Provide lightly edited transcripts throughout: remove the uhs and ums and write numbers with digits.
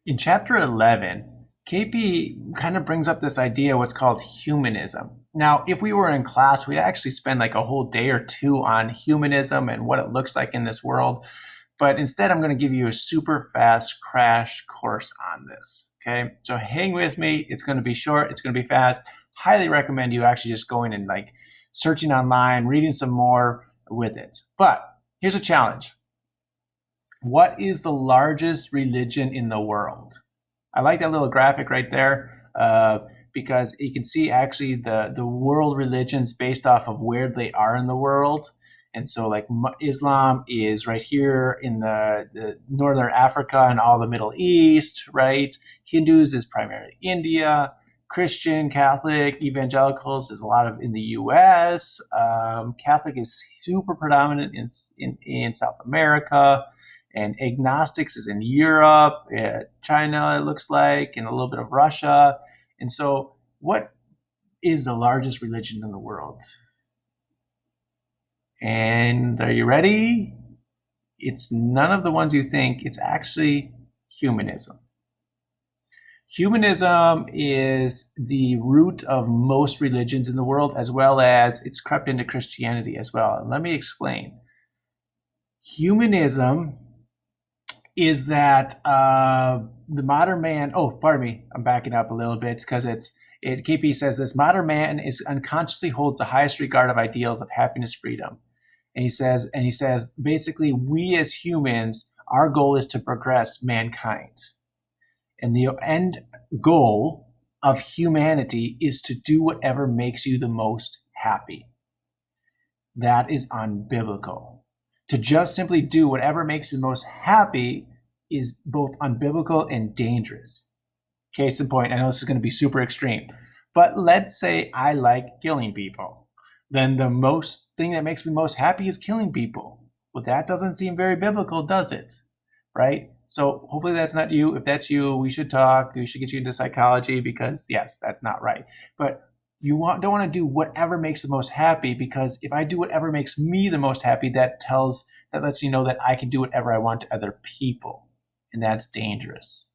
In chapter 11, KP kind of brings up this idea, what's called humanism. Now, if we were in class, we'd actually spend like a whole day or two on humanism and what it looks like in this world. But instead, I'm going to give you a super fast crash course on this. Okay, so hang with me. It's going to be short, it's going to be fast. Highly recommend you actually just going and like searching online, reading some more with it. But here's a challenge. What is the largest religion in the world? I like that little graphic right there because you can see actually the world religions based off of where they are in the world. And so, like Islam is right here in the northern Africa and all the Middle East, right? Hindus is primarily India. Christian, Catholic, evangelicals is a lot of in the U.S. Catholic is super predominant in South America, and agnostics is in Europe, China, it looks like, and a little bit of Russia. And so, what is the largest religion in the world? And are you ready? It's none of the ones you think. It's actually humanism. Humanism is the root of most religions in the world, as well as it's crept into Christianity as well. And let me explain. Humanism is that the modern man, oh, pardon me, I'm backing up a little bit because KP says this modern man is unconsciously holds the highest regard of ideals of happiness, freedom. And he says, basically, we as humans, our goal is to progress mankind. And the end goal of humanity is to do whatever makes you the most happy. That is unbiblical. To just simply do whatever makes you most happy is both unbiblical and dangerous. Case in point, I know this is going to be super extreme, but let's say I like killing people. Then the most thing that makes me most happy is killing people. Well, that doesn't seem very biblical, does it? Right? So hopefully that's not you. If that's you, we should talk. We should get you into psychology because yes, that's not right. But you don't want to do whatever makes the most happy, because if I do whatever makes me the most happy, that lets you know that I can do whatever I want to other people, and that's dangerous.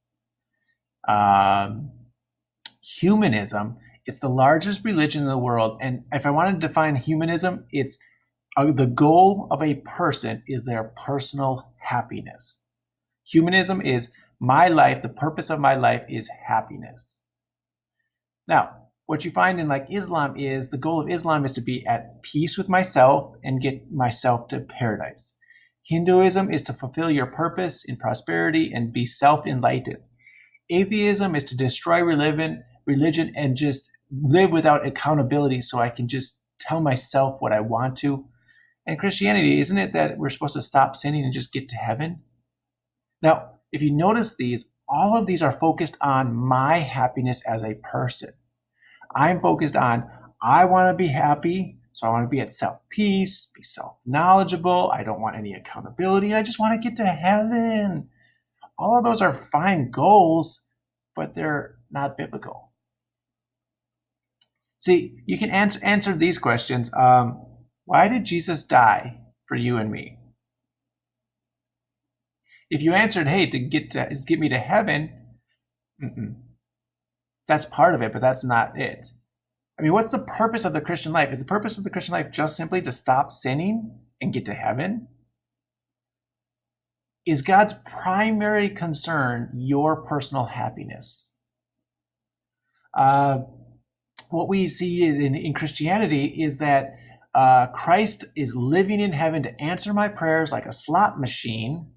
Humanism, it's the largest religion in the world, and if I want to define humanism, it's the goal of a person is their personal happiness. Humanism is my life, the purpose of my life is happiness. Now, what you find in like Islam is the goal of Islam is to be at peace with myself and get myself to paradise. Hinduism is to fulfill your purpose in prosperity and be self-enlightened. Atheism is to destroy religion and just live without accountability so I can just tell myself what I want to. And Christianity, isn't it that we're supposed to stop sinning and just get to heaven? Now, if you notice these, all of these are focused on my happiness as a person. I'm focused on, I want to be happy, so I want to be at self-peace, be self-knowledgeable, I don't want any accountability, and I just want to get to heaven. All of those are fine goals, but they're not biblical. See, you can answer these questions. Why did Jesus die for you and me? If you answered, hey, to get me to heaven, that's part of it, but that's not it. I mean, what's the purpose of the Christian life? Is the purpose of the Christian life just simply to stop sinning and get to heaven? Is God's primary concern your personal happiness? What we see in Christianity is that Christ is living in heaven to answer my prayers like a slot machine.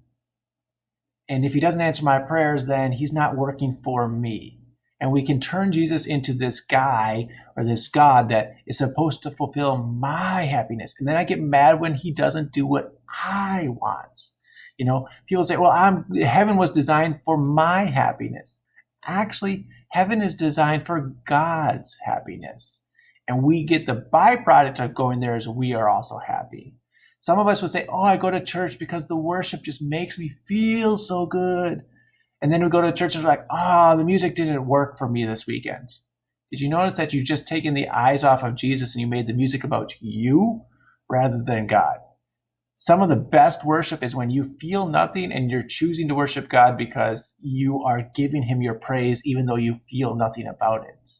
And if he doesn't answer my prayers, then he's not working for me. And we can turn Jesus into this guy or this God that is supposed to fulfill my happiness. And then I get mad when he doesn't do what I want. You know, people say, well, heaven was designed for my happiness. Actually, heaven is designed for God's happiness. And we get the byproduct of going there as we are also happy. Some of us would say, oh, I go to church because the worship just makes me feel so good. And then we go to church and we're like, oh, the music didn't work for me this weekend. Did you notice that you've just taken the eyes off of Jesus and you made the music about you rather than God? Some of the best worship is when you feel nothing and you're choosing to worship God because you are giving him your praise even though you feel nothing about it.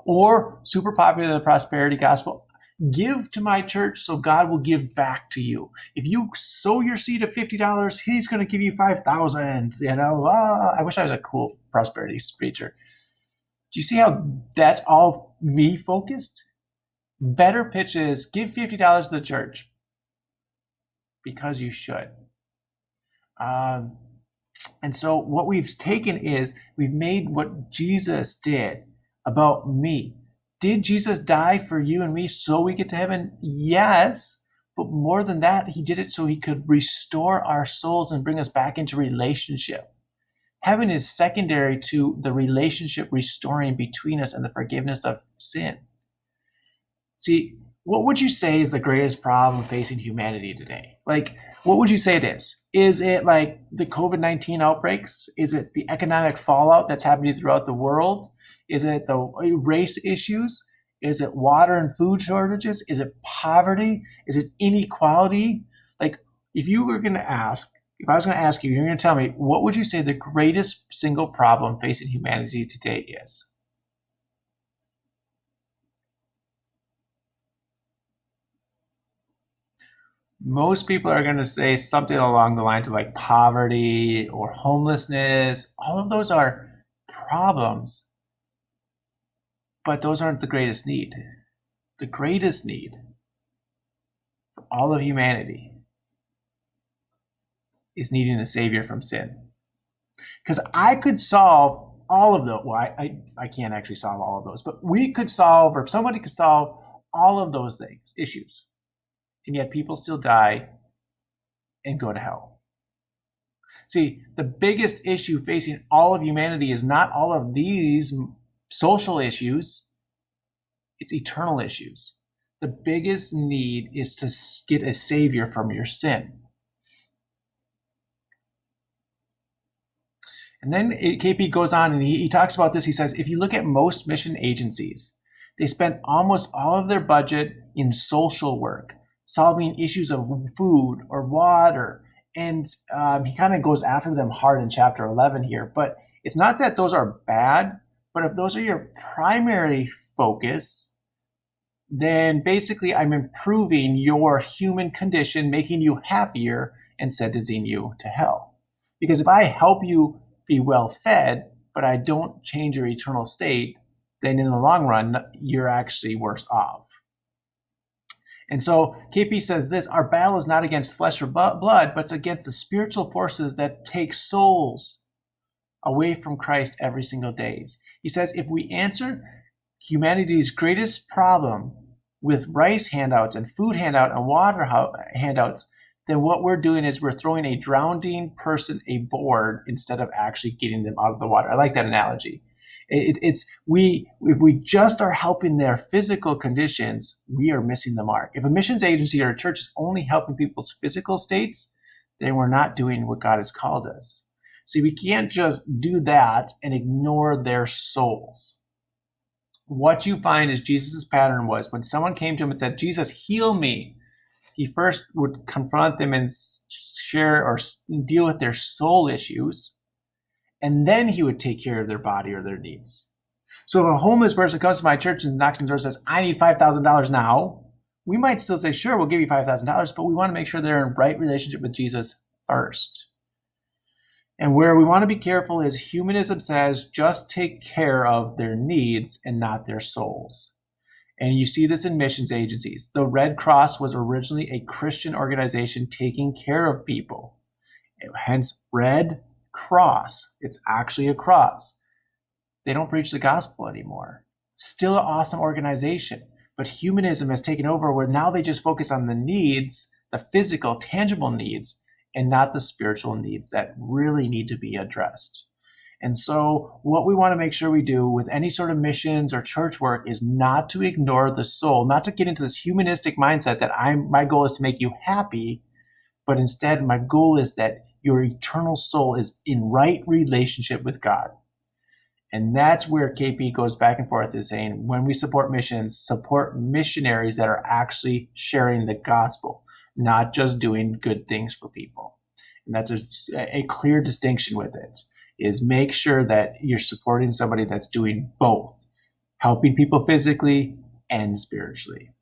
Or super popular, the prosperity gospel, give to my church so God will give back to you. If you sow your seed of $50, he's going to give you 5,000. I wish I was a cool prosperity preacher. Do you see how that's all me focused? Better pitch is give $50 to the church because you should. And so what we've taken is we've made what Jesus did about me. Did Jesus die for you and me so we get to heaven? Yes. But more than that, he did it so he could restore our souls and bring us back into relationship. Heaven is secondary to the relationship restoring between us and the forgiveness of sin. See, what would you say is the greatest problem facing humanity today? Like, what would you say it is? Is it like the COVID-19 outbreaks? Is it the economic fallout that's happening throughout the world? Is it the race issues? Is it water and food shortages? Is it poverty? Is it inequality? Like, if I was going to ask you, you're going to tell me, what would you say the greatest single problem facing humanity today is? Most people are going to say something along the lines of like poverty or homelessness. All of those are problems, but those aren't the greatest need. The greatest need for all of humanity is needing a savior from sin. Because I could solve all of those. Well, I can't actually solve all of those, but we could solve, or somebody could solve all of those things, issues. And yet people still die and go to hell. See, the biggest issue facing all of humanity is not all of these social issues, it's eternal issues. The biggest need is to get a savior from your sin. And then KP goes on and he talks about this. He says, if you look at most mission agencies, they spend almost all of their budget in social work, solving issues of food or water. And he kind of goes after them hard in chapter 11 here. But it's not that those are bad, but if those are your primary focus, then basically I'm improving your human condition, making you happier and sentencing you to hell. Because if I help you be well fed, but I don't change your eternal state, then in the long run, you're actually worse off. And so KP says this, our battle is not against flesh or blood, but it's against the spiritual forces that take souls away from Christ every single day. He says, if we answer humanity's greatest problem with rice handouts and food handout and water handouts, then what we're doing is we're throwing a drowning person aboard instead of actually getting them out of the water. I like that analogy. If we just are helping their physical conditions, we are missing the mark. If a missions agency or a church is only helping people's physical states, then we're not doing what God has called us. See, we can't just do that and ignore their souls. What you find is Jesus' pattern was when someone came to him and said, Jesus, heal me, he first would confront them and share or deal with their soul issues, and then he would take care of their body or their needs. So if a homeless person comes to my church and knocks on the door and says, I need $5,000 now, we might still say, sure, we'll give you $5,000, but we want to make sure they're in right relationship with Jesus first. And where we want to be careful is humanism says just take care of their needs and not their souls. And you see this in missions agencies. The Red Cross was originally a Christian organization taking care of people. Hence, Red Cross. It's actually a cross. They don't preach the gospel anymore. Still an awesome organization. But humanism has taken over where now they just focus on the needs, the physical, tangible needs, and not the spiritual needs that really need to be addressed. And so what we want to make sure we do with any sort of missions or church work is not to ignore the soul, not to get into this humanistic mindset that my goal is to make you happy, but instead my goal is that your eternal soul is in right relationship with God. And that's where KP goes back and forth is saying, when we support missions, support missionaries that are actually sharing the gospel, not just doing good things for people. And that's a clear distinction with it, is make sure that you're supporting somebody that's doing both, helping people physically and spiritually.